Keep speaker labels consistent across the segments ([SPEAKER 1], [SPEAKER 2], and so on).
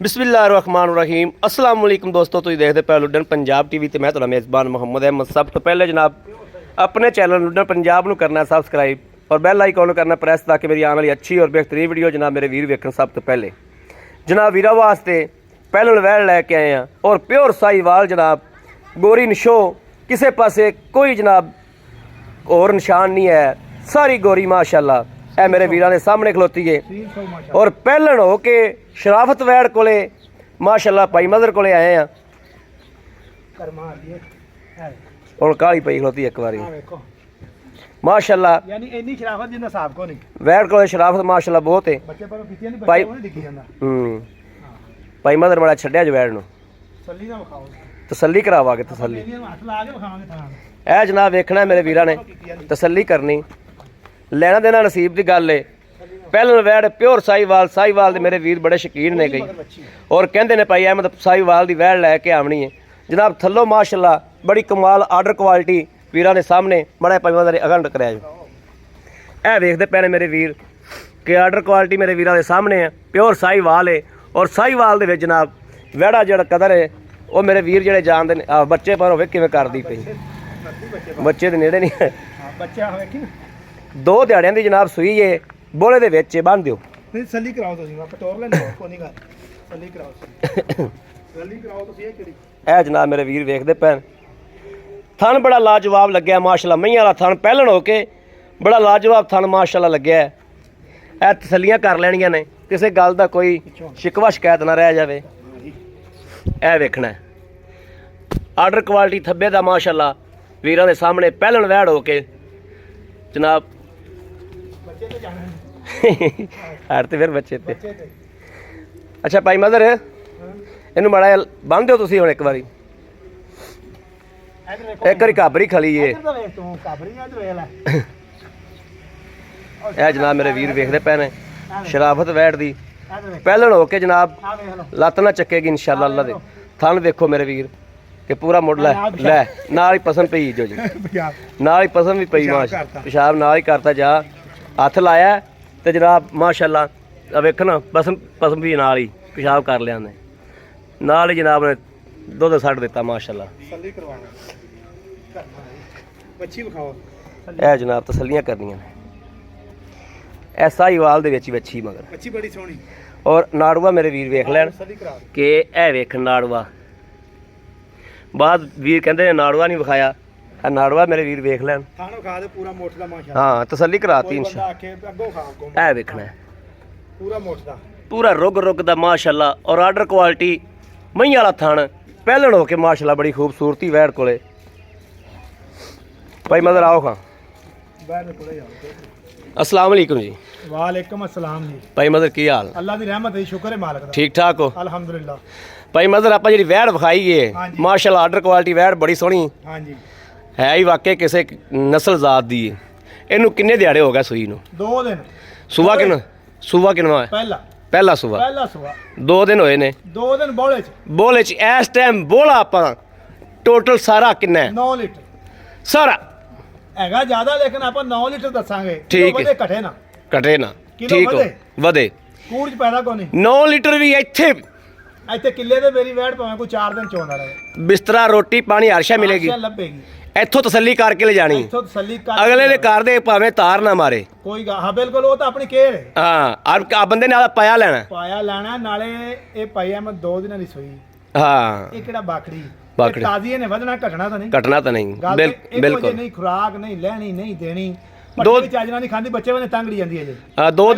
[SPEAKER 1] बिस्मिल्लाहिर्रहमानिर्रहीम अस्सलाम वालेकुम दोस्तों, तुसीं देखदे पए लुड्डन पंजाब टीवी ते मैं तुहाडा मेज़बान मुहम्मद अहमद। सब तो पहले जनाब अपने चैनल लुड्डन पंजाब नूं करना सबसक्राइब और बैल आइकॉन करना प्रेस ताकि मेरी आने वाली अच्छी और बेहतरीन वीडियो जनाब मेरे वीर वेखण। सब तो पहले जनाब वीरा वास्ते पहले वैल लैके आए हैं और प्योर साहीवाल जनाब गोरी नशो, किसी पासे कोई जनाब और निशान नहीं है, सारी गोरी माशाल्लाह है मेरे वीरां दे सामने खलोती है। और पहलन हो के शराफत वैड़ कोले माशाल्लाह भाई मदर कोले आए हैं। हुण काली पई खलोती एक बारी माशाल्लाह,
[SPEAKER 2] यानी इन्नी शराफत जिन्ना साहब को नहीं।
[SPEAKER 1] वैड़ कोले शराफत माशाल्लाह बहुत है।
[SPEAKER 2] बच्चे पर पीतियां नहीं,
[SPEAKER 1] भाई
[SPEAKER 2] बच्चे नहीं दिखी जांदा।
[SPEAKER 1] भाई मदर बड़ा छड्डिया जो वैड़ नूं
[SPEAKER 2] तसल्ली ना विखाओ,
[SPEAKER 1] तसल्ली करावांगे। तसल्ली
[SPEAKER 2] बेलियां नूं हत्थ ला के विखावांगे थां।
[SPEAKER 1] ए जनाब वेखना है मेरे वीरां ने तसल्ली करनी, लेना देना नसीब की गल है। पहलन वैड़ प्योर साहीवाल, साहीवाल दे मेरे वीर बड़े शकीन ने गई और कहते ने भाई अहमद साहीवाल की वैड़ लैके आवनी है जनाब। थल्लो माशाल्लाह बड़ी कमाल आर्डर क्वालिटी वीरां दे सामने बड़ा भाई मदर अखंड कराया जो ए वेखदे पे ने मेरे वीर कि आर्डर क्वालिटी मेरे वीरां दे सामने है। प्योर साहीवाल है और साहीवाल दे विच जनाब वैड़ा जेड़ा कदर है वो मेरे वीर जेड़े जानदे ने। बच्चे पर होवे किवें करदी पई, बच्चे दे नेड़े नहीं है।
[SPEAKER 2] बच्चा वेखी ना,
[SPEAKER 1] 2 दिहाड़ियां दी जनाब सूई है, बोले दे विच बन दिओ।
[SPEAKER 2] नहीं तसल्ली कराओ तुसीं, मैं पटोर लेंदा कोई नहीं गल। तसल्ली कराओ, तसल्ली कराओ तुसीं। किहड़ी
[SPEAKER 1] ए जनाब मेरे वीर वेखदे पैन थन बड़ा लाजवाब लग्या माशाल्लाह। मईं वाला थन पहलन हो के बड़ा लाजवाब थन माशाल्लाह लग्या है। ए तसल्लियां कर लेनियां ने, किसी गल दा कोई शिकवा शिकायत ना रह जावे। ए वेखना है आर्डर क्वालिटी थब्बे दा माशाल्लाह वीरां दे सामने पहलन वैड़ हो के जनाब।
[SPEAKER 2] बच्चे तो जाने
[SPEAKER 1] हर ते फिर बच्चे ते।
[SPEAKER 2] बच्चे ते
[SPEAKER 1] अच्छा भाई मदर इनू माड़ा बन दिओ तुसीं हुण एक बारी।
[SPEAKER 2] इधर देखो,
[SPEAKER 1] एक बारी काबरी खली है।
[SPEAKER 2] इधर तो वेख तू काबरी इधर वेख ले।
[SPEAKER 1] ए जनाब मेरे वीर वेखदे पए ने शराफत वैड़ दी
[SPEAKER 2] इधर वेख,
[SPEAKER 1] पहलन हो के जनाब
[SPEAKER 2] आ वेख लो।
[SPEAKER 1] ਲੱਤ ਨਾ ਚੱਕੇਗੀ ਇਨਸ਼ਾਅੱਲਾ ਅੱਲਾ ਦੇ। ਥਣ ਦੇਖੋ ਮੇਰੇ ਵੀਰ ਕਿ ਪੂਰਾ ਮੁੱਢ ਲੈ ਲੈ ਨਾਲ ਹੀ ਪਸਮ ਪਈ ਜੋ ਜੀ, ਨਾਲ ਹੀ ਪਸਮ ਵੀ ਪਈ ਮਾਸ਼ਾ ਪਿਸ਼ਾਬ ਨਾਲ ਹੀ ਕਰਤਾ ਜਾ ਹੱਥ ਲਾਇਆ ਤੇ ਜਨਾਬ ਮਾਸ਼ਾਅੱਲਾ ਆ ਵੇਖਣਾ ਪਸਮ ਵੀ ਨਾਲ ਹੀ ਪਿਸ਼ਾਬ ਕਰ ਲਿਆ ਨੇ, ਨਾਲ ਹੀ ਜਨਾਬ ਨੇ ਦੁੱਧ ਛੱਡ ਦਿੱਤਾ ਮਾਸ਼ਾਅੱਲਾ।
[SPEAKER 2] ਤਸੱਲੀ ਕਰਵਾਣਾ ਬੱਚੀ ਵਿਖਾਓ।
[SPEAKER 1] ਇਹ ਜਨਾਬ ਤਸੱਲੀਆਂ ਕਰਨੀਆਂ ਨੇ। ਇਹ ਸਾਹੀਵਾਲ ਦੇ ਵਿੱਚ ਹੀ ਵੱਛੀ ਮਗਰ
[SPEAKER 2] ਬੱਚੀ ਬੜੀ ਸੋਹਣੀ
[SPEAKER 1] ਔਰ ਨਾੜੂਆ ਮੇਰੇ ਵੀਰ ਵੇਖ ਲੈਣ
[SPEAKER 2] ਤਸੱਲੀ ਕਰਾ ਦੇ।
[SPEAKER 1] ਕਿ ਇਹ ਵੇਖਣ ਨਾੜੂਆ। ਬਾਅਦ ਵੀਰ ਕਹਿੰਦੇ ਨੇ ਨਾੜੂਆ ਨਹੀਂ ਵਿਖਾਇਆ, ਇਹ ਨਾੜੂਆ ਮੇਰੇ ਵੀਰ ਵੇਖ ਲੈਣ।
[SPEAKER 2] ਥਾਣੋ ਖਾ ਦੇ ਪੂਰਾ ਮੋਟ ਦਾ ਮਾਸ਼ਾ।
[SPEAKER 1] ਹਾਂ ਤਸੱਲੀ ਕਰਾਤੀ
[SPEAKER 2] ਕੋਈ ਬੰਦਾ
[SPEAKER 1] ਇਨਸ਼ਾ
[SPEAKER 2] ਆਖੇ ਅੱਗੋਂ ਖਾ ਕੋ
[SPEAKER 1] ਇਹ ਵੇਖਣਾ ਹੈ।
[SPEAKER 2] ਪੂਰਾ ਮੋਟ ਦਾ
[SPEAKER 1] ਪੂਰਾ ਰੁੱਗ ਦਾ ਮਾਸ਼ਾਅੱਲਾ ਔਰ ਆਰਡਰ ਕੁਆਲਿਟੀ ਮਹੀਂ ਵਾਲਾ ਥਣ ਪਹਿਲਣ ਹੋ ਕੇ ਮਾਸ਼ਾਅੱਲਾ ਬੜੀ ਖੂਬਸੂਰਤੀ ਵੈੜ ਕੋਲੇ। ਭਾਈ ਮਦਰ ਆਓ ਖਾਂ।
[SPEAKER 2] ਬਾਹਰ ਦੇ ਕੋਲੇ ਜਾਓ।
[SPEAKER 1] अस्सलाम वालेकुम जी।
[SPEAKER 2] वालेकुम अस्सलाम जी।
[SPEAKER 1] भाई मदर की हाल?
[SPEAKER 2] अल्लाह दी रहमत है, शुक्र है मालिक दा।
[SPEAKER 1] ठीक ठाक हो?
[SPEAKER 2] अल्हम्दुलिल्लाह।
[SPEAKER 1] भाई मदर आप जी वैड़ विखाई है
[SPEAKER 2] हाँ जी।
[SPEAKER 1] माशाल्लाह आर्डर क्वालिटी वैड़ बड़ी सोहनी
[SPEAKER 2] हाँ जी,
[SPEAKER 1] है ही वाकई किसी नस्ल जात दी है। इनू किन्ने दिहाड़े हो गए सूई नू?
[SPEAKER 2] 2 दिन
[SPEAKER 1] सुबह किन्ना है?
[SPEAKER 2] पहला
[SPEAKER 1] पहला सुबह
[SPEAKER 2] सुबह
[SPEAKER 1] 2 दिन होए ने।
[SPEAKER 2] 2 दिन बोले च
[SPEAKER 1] बोले च इस टाइम बोला आप टोटल सारा किन्ना है?
[SPEAKER 2] 9 लीटर
[SPEAKER 1] सारा
[SPEAKER 2] हैगा ज्यादा, लेकिन आप 9 लीटर दसांगे।
[SPEAKER 1] ठीक है।
[SPEAKER 2] घटे ना
[SPEAKER 1] कटे ना
[SPEAKER 2] किलो
[SPEAKER 1] ठीक हो
[SPEAKER 2] ਵਧੇ?
[SPEAKER 1] वधे
[SPEAKER 2] कूड़ च पैदा कोनी।
[SPEAKER 1] 9 लीटर भी ਇੱਥੇ
[SPEAKER 2] ਇੱਥੇ ਕਿੱਲੇ ਦੇ ਮੇਰੀ ਵੈੜ ਭਾਵੇਂ ਕੋਈ 4 ਦਿਨ ਚੋਂਦਾ ਰਹੇ,
[SPEAKER 1] ਬਿਸਤਰਾ ਰੋਟੀ ਪਾਣੀ ਹਰਸ਼ਾ ਮਿਲੇਗੀ।
[SPEAKER 2] ਆਸ਼ਾ ਲੱਭੇਗੀ।
[SPEAKER 1] ਇੱਥੋਂ ਤਸੱਲੀ ਕਰਕੇ ਲੈ ਜਾਣੀ।
[SPEAKER 2] ਇੱਥੋਂ ਤਸੱਲੀ ਕਰ
[SPEAKER 1] ਅਗਲੇ ਦੇ ਘਰ ਦੇ ਭਾਵੇਂ ਤਾਰ ਨਾ ਮਾਰੇ।
[SPEAKER 2] ਕੋਈ ਹਾਂ ਬਿਲਕੁਲ, ਉਹ ਤਾਂ ਆਪਣੀ ਕੇਅਰ ਹੈ।
[SPEAKER 1] ਹਾਂ ਆ ਬੰਦੇ ਨਾਲ ਪਾਇਆ ਲੈਣਾ।
[SPEAKER 2] ਪਾਇਆ ਲੈਣਾ ਨਾਲੇ ਇਹ ਪਾਈ ਆ ਮੈਂ 2 ਦਿਨਾਂ ਦੀ ਸੋਈ।
[SPEAKER 1] ਹਾਂ
[SPEAKER 2] ਇਹ ਕਿਹੜਾ ਬਾਖੜੀ
[SPEAKER 1] ਬਾਖੜੀ।
[SPEAKER 2] ਤਾਜ਼ੀ ਨੇ ਵਧਣਾ ਘਟਣਾ ਤਾਂ ਨਹੀਂ।
[SPEAKER 1] ਘਟਣਾ ਤਾਂ ਨਹੀਂ
[SPEAKER 2] ਗੱਲ ਇਹ
[SPEAKER 1] ਬਿਲਕੁਲ।
[SPEAKER 2] ਨਹੀਂ ਖੁਰਾਕ ਨਹੀਂ ਲੈਣੀ ਨਹੀਂ ਦੇਣੀ।
[SPEAKER 1] 2
[SPEAKER 2] ਚਾਜਣਾ ਨਹੀਂ ਖਾਂਦੀ, ਬੱਚੇ ਬੰਦੇ ਤੰਗੜੀ ਜਾਂਦੀ ਹੈ ਜੀ।
[SPEAKER 1] 2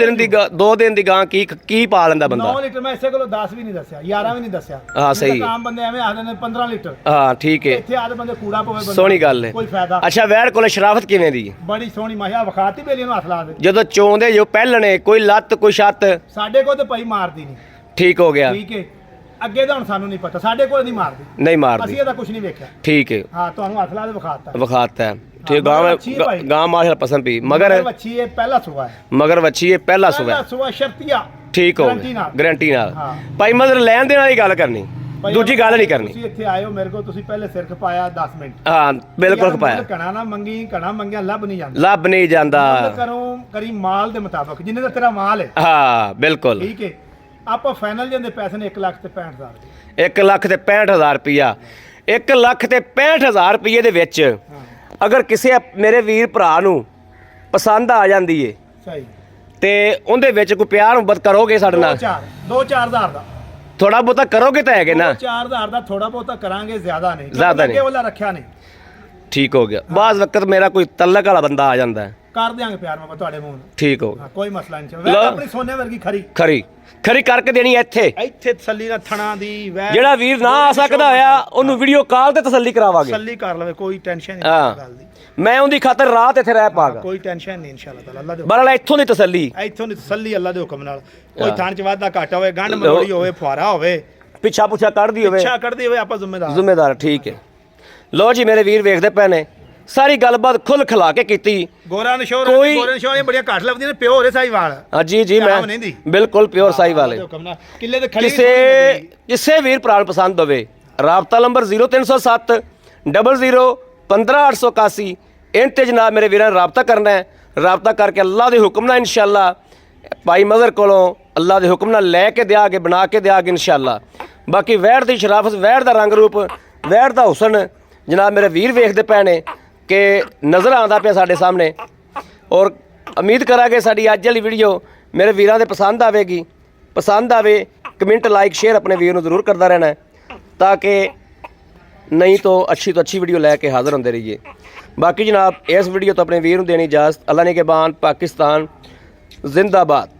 [SPEAKER 1] ਦਿਨ ਦੀ ਗਾਂ ਕੀ ਪਾ ਲੈਂਦਾ ਬੰਦਾ।
[SPEAKER 2] 9 ਲੀਟਰ ਮੈਂ ਇਸੇ ਕੋਲੋਂ 10 ਵੀ ਨਹੀਂ ਦੱਸਿਆ, 11 ਵੀ ਨਹੀਂ ਦੱਸਿਆ।
[SPEAKER 1] ਹਾਂ ਸਹੀ।
[SPEAKER 2] ਆਮ ਬੰਦੇ ਐਵੇਂ ਆਖਦੇ ਨੇ 15 ਲੀਟਰ।
[SPEAKER 1] ਹਾਂ ਠੀਕ ਹੈ,
[SPEAKER 2] ਇੱਥੇ ਆਦੇ ਬੰਦੇ ਕੂੜਾ ਪਵੇ ਬੰਦਾ,
[SPEAKER 1] ਸੋਹਣੀ ਗੱਲ ਹੈ।
[SPEAKER 2] ਕੋਈ ਫਾਇਦਾ।
[SPEAKER 1] ਅੱਛਾ ਵੈੜ ਕੋਲੇ ਸ਼ਰਾਫਤ ਕਿਵੇਂ ਦੀ?
[SPEAKER 2] ਬੜੀ ਸੋਹਣੀ ਮਾਹਿਆ ਵਿਖਾਤੀ ਬੇਲੀ ਨੂੰ ਹੱਥ ਲਾ ਦੇ।
[SPEAKER 1] ਜਦੋਂ ਚੋਂਦੇ ਜੋ ਪਹਿਲਣੇ ਕੋਈ ਲੱਤ ਕੋਈ ਛੱਤ
[SPEAKER 2] ਸਾਡੇ ਕੋਲ ਤੇ ਪਈ ਮਾਰਦੀ ਨਹੀਂ।
[SPEAKER 1] ਠੀਕ ਹੋ ਗਿਆ।
[SPEAKER 2] ਠੀਕ ਹੈ, ਅੱਗੇ ਤਾਂ ਹੁਣ ਸਾਨੂੰ ਨਹੀਂ ਪਤਾ, ਸਾਡੇ ਕੋਲ ਨਹੀਂ ਮਾਰਦੀ।
[SPEAKER 1] ਨਹੀਂ ਮਾਰਦੀ।
[SPEAKER 2] ਅਸੀਂ ਇਹਦਾ ਕੁਝ ਨਹੀਂ ਵੇਖਿਆ।
[SPEAKER 1] ਠੀਕ ਹੈ,
[SPEAKER 2] ਹਾਂ ਤੁਹਾਨੂੰ ਹੱਥ ਲਾ ਦੇ ਵਿਖਾਤਾ।
[SPEAKER 1] ਵਿਖਾਤਾ ठीक
[SPEAKER 2] मगर अच्छी है भाई।
[SPEAKER 1] गाँव माशाल्लाह पसंद पी मगर
[SPEAKER 2] वच्छी है पहला सुबह है।
[SPEAKER 1] मगर वच्छी है पहला सुबह
[SPEAKER 2] सुबह शर्तिया
[SPEAKER 1] ठीक हो
[SPEAKER 2] गारंटी नाल।
[SPEAKER 1] गारंटी नाल
[SPEAKER 2] हाँ।
[SPEAKER 1] भाई मगर लैन देने वाली गल करनी, दूजी गल नहीं करनी।
[SPEAKER 2] ਤੁਸੀਂ ਇੱਥੇ ਆਏ ਹੋ ਮੇਰੇ ਕੋਲ, ਤੁਸੀਂ ਪਹਿਲੇ ਸਿਰ ਖਪਾਇਆ 10 ਮਿੰਟ।
[SPEAKER 1] ਹਾਂ ਬਿਲਕੁਲ ਖਪਾਇਆ।
[SPEAKER 2] ਕਣਾ ਨਾ ਮੰਗੀ, ਕਣਾ ਮੰਗਿਆ ਲੱਭ ਨਹੀਂ ਜਾਂਦਾ।
[SPEAKER 1] ਲੱਭ ਨਹੀਂ ਜਾਂਦਾ।
[SPEAKER 2] ਕਰੋ ਕਰੀ ਮਾਲ ਦੇ ਮੁਤਾਬਕ ਜਿੰਨੇ ਦਾ ਤੇਰਾ ਮਾਲ ਹੈ।
[SPEAKER 1] ਹਾਂ ਬਿਲਕੁਲ
[SPEAKER 2] ਠੀਕ ਹੈ। ਆਪਾਂ ਫਾਈਨਲ ਜਾਂਦੇ ਪੈਸੇ ਨੇ 1,65,000
[SPEAKER 1] 1,65,000 ਰੁਪਇਆ 1,65,000 ਰੁਪਏ ਦੇ ਵਿੱਚ ਅਗਰ ਕਿਸੇ ਮੇਰੇ ਵੀਰ ਭਰਾ ਨੂੰ ਪਸੰਦ ਆ ਜਾਂਦੀ ਏ
[SPEAKER 2] ਸਹੀ
[SPEAKER 1] ਤੇ ਉਹਦੇ ਵਿੱਚ ਕੋਈ ਪਿਆਰ ਮੁਹੱਬਤ ਕਰੋਗੇ ਸਾਡੇ ਨਾਲ
[SPEAKER 2] 2-4,000 ਦਾ
[SPEAKER 1] ਥੋੜਾ ਬਹੁਤਾ ਕਰੋਗੇ ਤਾਂ ਹੈਗੇ ਨਾ
[SPEAKER 2] 2-4,000 ਦਾ ਥੋੜਾ ਬਹੁਤਾ ਕਰਾਂਗੇ ਜ਼ਿਆਦਾ ਨਹੀਂ
[SPEAKER 1] ਜ਼ਿਆਦਾ ਨਹੀਂ।
[SPEAKER 2] ਅੱਗੇ ਵਾਲਾ ਰੱਖਿਆ ਨਹੀਂ
[SPEAKER 1] ਠੀਕ ਹੋ ਗਿਆ ਬਾਜ਼ ਵਕਤ ਮੇਰਾ ਕੋਈ ਤਲਕ ਵਾਲਾ ਬੰਦਾ ਆ ਜਾਂਦਾ ਹੈ
[SPEAKER 2] ਕਰ ਦਿਆਂਗੇ ਪਿਆਰ ਮੈਂ ਤੁਹਾਡੇ ਮੂੰਹ ਨਾਲ
[SPEAKER 1] ਠੀਕ ਹੋ ਗਿਆ
[SPEAKER 2] ਹਾਂ, ਕੋਈ ਮਸਲਾ ਨਹੀਂ ਵੈਸੇ ਆਪਣੀ ਸੋਨੇ ਵਰਗੀ ਖਰੀ
[SPEAKER 1] ਖਰੀ ਕਰਕੇ ਦੇਣੀ ਹੈ ਇੱਥੇ
[SPEAKER 2] ਤਸੱਲੀ ਨਾਲ ਥਣਾ ਦੀ ਵੈ
[SPEAKER 1] ਜਿਹੜਾ ਵੀਰ ਨਾ ਆ ਸਕਦਾ ਹੋਇਆ ਉਹਨੂੰ ਵੀਡੀਓ ਕਾਲ ਤੇ ਤਸੱਲੀ ਕਰਾਵਾਂਗੇ
[SPEAKER 2] ਤਸੱਲੀ ਕਰ ਲਵੇ ਕੋਈ ਟੈਨਸ਼ਨ
[SPEAKER 1] ਹਾਂ।
[SPEAKER 2] ਨਹੀਂ ਗੱਲ ਦੀ
[SPEAKER 1] ਮੈਂ ਉਹਦੀ ਖਾਤਰ ਰਾਤ ਇੱਥੇ ਰਹਿ ਪਾਗਾ
[SPEAKER 2] ਕੋਈ ਟੈਨਸ਼ਨ ਨਹੀਂ ਇਨਸ਼ਾਅੱਲਾ ਤਾਲਾ ਅੱਲਾ ਦੇ
[SPEAKER 1] ਬਰਲ ਇੱਥੋਂ ਦੀ ਤਸੱਲੀ
[SPEAKER 2] ਇੱਥੋਂ ਦੀ ਤਸੱਲੀ ਅੱਲਾ ਦੇ ਹੁਕਮ ਨਾਲ ਕੋਈ ਥਾਣ ਚ ਵਾਧਾ ਘਾਟਾ ਹੋਵੇ ਗੰਢ ਮਰੋੜੀ ਹੋਵੇ ਫੁਆਰਾ ਹੋਵੇ
[SPEAKER 1] ਪਿੱਛਾ ਪੁੱਛਾ ਕੱਢਦੀ ਹੋਵੇ
[SPEAKER 2] ਇੱਛਾ ਕਰਦੀ ਹੋਵੇ ਆਪਾਂ
[SPEAKER 1] ਜ਼ਿੰਮੇਦਾਰ ਠੀਕ ਹੈ ਲੋ ਜੀ ਮੇਰੇ ਵੀਰ ਵੇਖਦੇ ਪਏ ਨੇ ਸਾਰੀ ਗੱਲਬਾਤ ਖੁੱਲ ਖਲਾ ਕੇ ਕੀਤੀ
[SPEAKER 2] ਗੋਰਾ ਨਸ਼ੋਰ
[SPEAKER 1] ਕੋਈ-
[SPEAKER 2] ਗੋਰੇ ਨਸ਼ੋਰ ਬੜੀਆਂ ਘੱਟ ਲੱਭਦੀਆਂ ਨੇ ਪਿਓ ਹੋਰੇ ਸਾਈ ਵਾਲ
[SPEAKER 1] ਹਾਂ ਜੀ
[SPEAKER 2] ਸ਼ਾਮ
[SPEAKER 1] ਮੈਂ
[SPEAKER 2] ਨਹੀਂ ਦੀ।
[SPEAKER 1] ਬਿਲਕੁਲ ਪਿਓਰ ਸਾਈ ਵਾਲੇ
[SPEAKER 2] ਹੁਕਮ ਨਾਲ ਕਿੱਲੇ ਤੇ ਖੜੀ
[SPEAKER 1] ਕਿਸੇ ਵੀਰ ਭਰਾ ਨੂੰ ਪਸੰਦ ਹੋਵੇ ਰਾਬਤਾ ਨੰਬਰ 0307 00 15881 ਇਨ ਤੇ ਜਨਾਬ ਮੇਰੇ ਵੀਰਾਂ ਨੇ ਰਾਬਤਾ ਕਰਨਾ ਹੈ ਰਾਬਤਾ ਕਰਕੇ ਅੱਲਾ ਦੇ ਹੁਕਮ ਨਾਲ ਇਨਸ਼ਾਅੱਲਾ ਭਾਈ ਮਜ਼ਰ ਕੋਲੋਂ ਅੱਲਾ ਦੇ ਹੁਕਮ ਨਾਲ ਲੈ ਕੇ ਦਿਆਗੇ ਬਣਾ ਕੇ ਦਿਆਗੇ ਇਨਸ਼ਾਅੱਲਾ ਬਾਕੀ ਵਹਿੜ ਦੀ ਸ਼ਰਾਫਤ ਵਹਿੜ ਦਾ ਰੰਗ ਰੂਪ ਵਹਿੜ ਦਾ ਹੁਸਨ ਜਨਾਬ ਮੇਰੇ ਵੀਰ ਵੇਖਦੇ ਪਏ ਨੇ ਕਿ ਨਜ਼ਰ ਆਉਂਦਾ ਪਿਆ ਸਾਡੇ ਸਾਹਮਣੇ ਔਰ ਉਮੀਦ ਕਰਾਂਗੇ ਸਾਡੀ ਅੱਜ ਵਾਲੀ ਵੀਡੀਓ ਮੇਰੇ ਵੀਰਾਂ ਦੇ ਪਸੰਦ ਆਵੇਗੀ ਪਸੰਦ ਆਵੇ ਕਮੈਂਟ ਲਾਈਕ ਸ਼ੇਅਰ ਆਪਣੇ ਵੀਰ ਨੂੰ ਜ਼ਰੂਰ ਕਰਦਾ ਰਹਿਣਾ ਤਾਂ ਕਿ ਨਹੀਂ तो अच्छी वीडियो लैके हाज़िर होंदे रहिए बाकी जनाब इस वीडियो तो अपने वीर ਨੂੰ देनी इजाज़त अल्लाह ने के बाद पाकिस्तान जिंदाबाद।